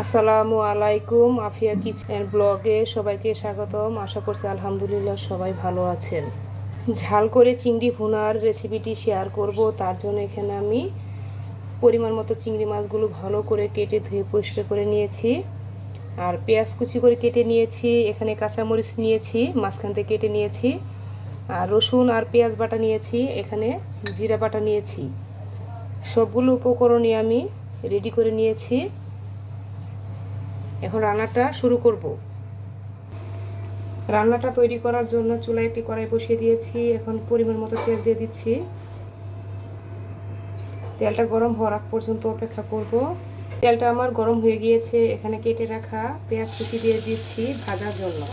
আসসালামু আলাইকুম, আফিয়া কিচেন ব্লগে সবাইকে স্বাগতম। আশা করছি আলহামদুলিল্লাহ সবাই ভালো আছেন। ঝাল করে চিংড়ি ভুনার রেসিপিটি শেয়ার করব। তার জন্য এখানে আমি পরিমাণ মতো চিংড়ি মাছগুলো ভালো করে কেটে ধুয়ে পরিষ্কার করে নিয়েছি, আর পেঁয়াজ কুচি করে কেটে নিয়েছি। এখানে কাঁচামরিচ নিয়েছি, মাঝখান থেকে কেটে নিয়েছি, আর রসুন আর পেঁয়াজ বাটা নিয়েছি, এখানে জিরা বাটা নিয়েছি। সবগুলো উপকরণই আমি রেডি করে নিয়েছি। এখন রান্নাটা শুরু করব। রান্নাটা তৈরি করার জন্য চুলায় একটি কড়াই বসিয়ে দিয়েছি। এখন পরিমাণ মতো তেল দিয়ে দিচ্ছি। তেলটা গরম হওয়ার আগ পর্যন্ত অপেক্ষা করব। তেলটা আমার গরম হয়ে গিয়েছে। এখানে কেটে রাখা পেঁয়াজ কুচি দিয়ে দিচ্ছি ভাজার জন্য।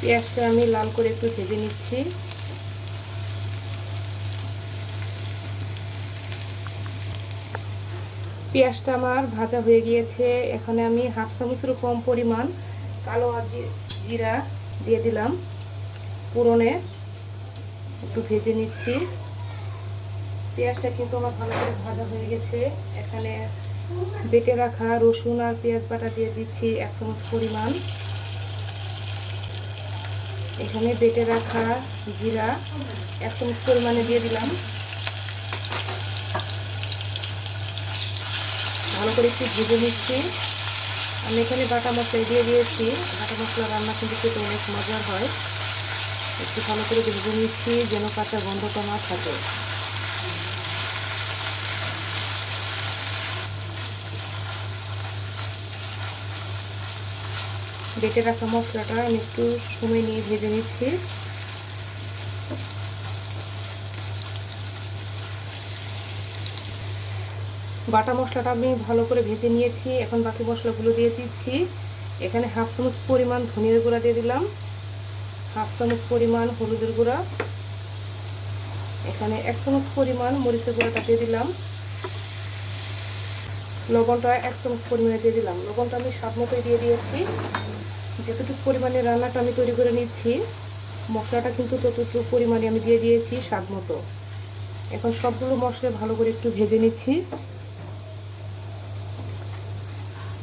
পেঁয়াজটা আমি লাল করে একটু ভেজে নিচ্ছি। পেঁয়াজটা আমার ভাজা হয়ে গিয়েছে। এখানে আমি হাফ চামচের কম পরিমাণ কালো জিরা দিয়ে দিলাম। পুরনে একটু ভেজে নিচ্ছি। পেঁয়াজটা কিন্তু আমার ভালো করে ভাজা হয়ে গেছে। এখানে বেটে রাখা রসুন আর পেঁয়াজ বাটা দিয়ে দিচ্ছি 1 চামচ পরিমাণ। এখানে বেটে রাখা জিরা 1 চামচ পরিমাণে দিয়ে দিলাম। ভালো করে একটু ভেজে নিচ্ছি। আমি এখানে বাটা মশলা দিয়ে দিয়েছি। বাটা মশলা রান্না কিন্তু খেতে অনেক মজার হয়। একটু ভালো করে ভেজে নিচ্ছি যেন কাঁচা গন্ধটা না থাকে। বেটে রাখা মশলাটা আমি একটু সময় নিয়ে ভেজে নিচ্ছি। বাটা মশলাটা আমি ভালো করে ভেজে নিয়েছি। এখন বাকি মশলাগুলো দিয়ে দিচ্ছি। এখানে হাফ চামচ পরিমাণ ধনিয়ার গুঁড়া দিয়ে দিলাম, হাফ চামচ পরিমাণ হলুদের গুঁড়া, এখানে 1 চামচ পরিমাণ মরিচের গুঁড়াটা দিয়ে দিলাম, লবণটা 1 চামচ পরিমাণে দিয়ে দিলাম। লবণটা আমি স্বাদ মতোই দিয়ে দিয়েছি। যতটুকু পরিমাণে রান্নাটা আমি তৈরি করে নিচ্ছি, মশলাটা কিন্তু ততটুকু পরিমাণে আমি দিয়ে দিয়েছি স্বাদ মতো। এখন সবগুলো মশলা ভালো করে একটু ভেজে নিচ্ছি।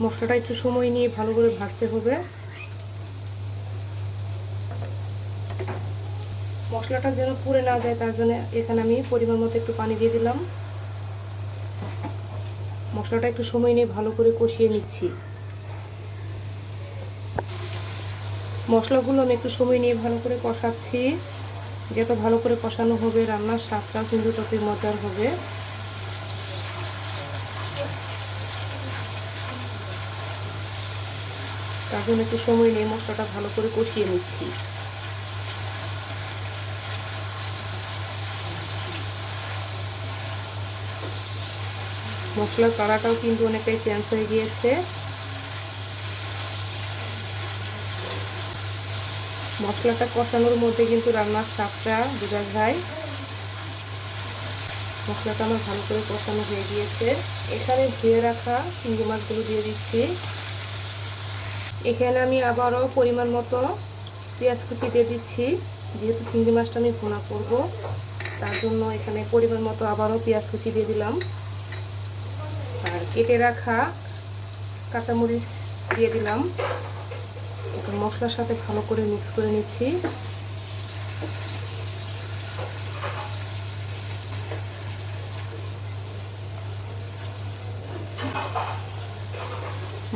মশলাটা একটু সময় নিয়ে ভালো করে ভাজতে হবে। মশলাটা যেন পুড়ে না যায় তার জন্য এখানে আমি পরিমাণ মতো একটু পানি দিয়ে দিলাম। মশলাটা একটু সময় নিয়ে ভালো করে কষিয়ে নিচ্ছি। মশলাগুলো আমি একটু সময় নিয়ে ভালো করে কষাচ্ছি। যত ভালো করে কষানো হবে রান্নার স্বাদটাও কিন্তু ততই মজার হবে। তার জন্য একটু সময় নিয়ে মশলাটা ভালো করে কষিয়ে নিচ্ছি। মশলার কালারটাও কিন্তু অনেকটাই চেঞ্জ হয়ে গিয়েছে। মশলাটা কষানোর মধ্যে কিন্তু রান্নার স্বাদটা বোঝা যায়। মশলাটা আমার ভালো করে কষানো হয়ে গিয়েছে। এখানে ধুয়ে রাখা চিংড়ি মাছগুলো দিয়ে দিচ্ছি। এখানে আমি আবারও পরিমাণ মতো পেঁয়াজ কুচি দিয়ে দিচ্ছি। যেহেতু চিংড়ি মাছটা আমি ভুনা করব তার জন্য এখানে পরিমাণ মতো আবারও পেঁয়াজ কুচি দিয়ে দিলাম, আর কেটে রাখা কাঁচামরিচ দিয়ে দিলাম। এখন মশলার সাথে ভালো করে মিক্স করে নিচ্ছি।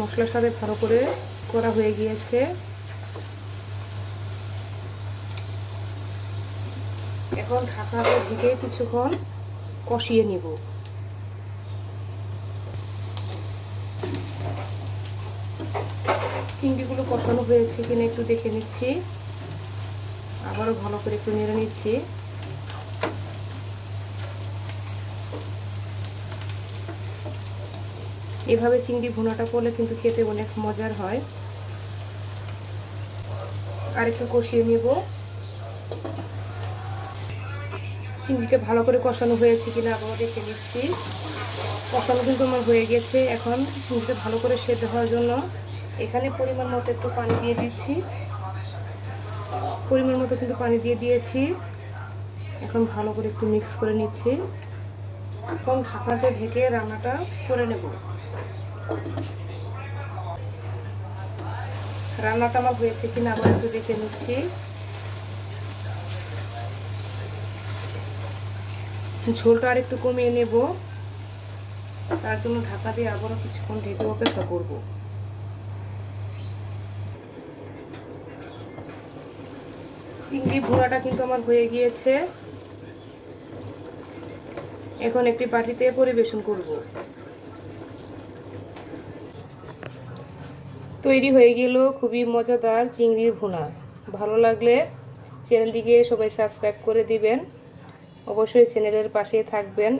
মশলার সাথে ভালো করে করা হয়ে গিয়েছে। এখন ঢাকনাটা ঢেকে কিছুক্ষণ কষিয়ে নিব। চিংড়িগুলো কষানো হয়েছে কিনা একটু দেখে নিচ্ছি। আবারও ভালো করে একটু নেড়ে নিচ্ছি। এভাবে চিংড়ি ভুনাটা করলে কিন্তু খেতে অনেক মজার হয়। আর একটু কষিয়ে নেব। চিংড়িটা ভালো করে কষানো হয়েছে কিনা আবার দেখে নিচ্ছি। কষানো কিন্তু আমার হয়ে গেছে। এখন চিংড়িটা ভালো করে সেদ্ধ হওয়ার জন্য এখানে পরিমাণ মতো একটু পানি দিয়ে দিচ্ছি। পরিমাণ মতো কিন্তু পানি দিয়ে দিয়েছি। এখন ভালো করে একটু মিক্স করে নিচ্ছি। এখন ঢাকনাতে ঢেকে রান্নাটা করে নেব। রান্নাটা আমার হয়েছে কিনা আবার একটু দেখে নিচ্ছি। ঝোলটা আর একটু কমিয়ে নেব, তার জন্য ঢাকা দিয়ে আবারও কিছুক্ষণ ঢেকে অপেক্ষা করব। চিংড়ি ভুনাটা কিন্তু আমার হয়ে গিয়েছে। এখন একটি বাটিতে পরিবেশন করব। তৈরি হয়ে গেল খুবই মজাদার চিংড়ির ভুনা। ভালো লাগলে চ্যানেলটিকে সবাই সাবস্ক্রাইব করে দিবেন। অবশ্যই চ্যানেলের পাশে থাকবেন।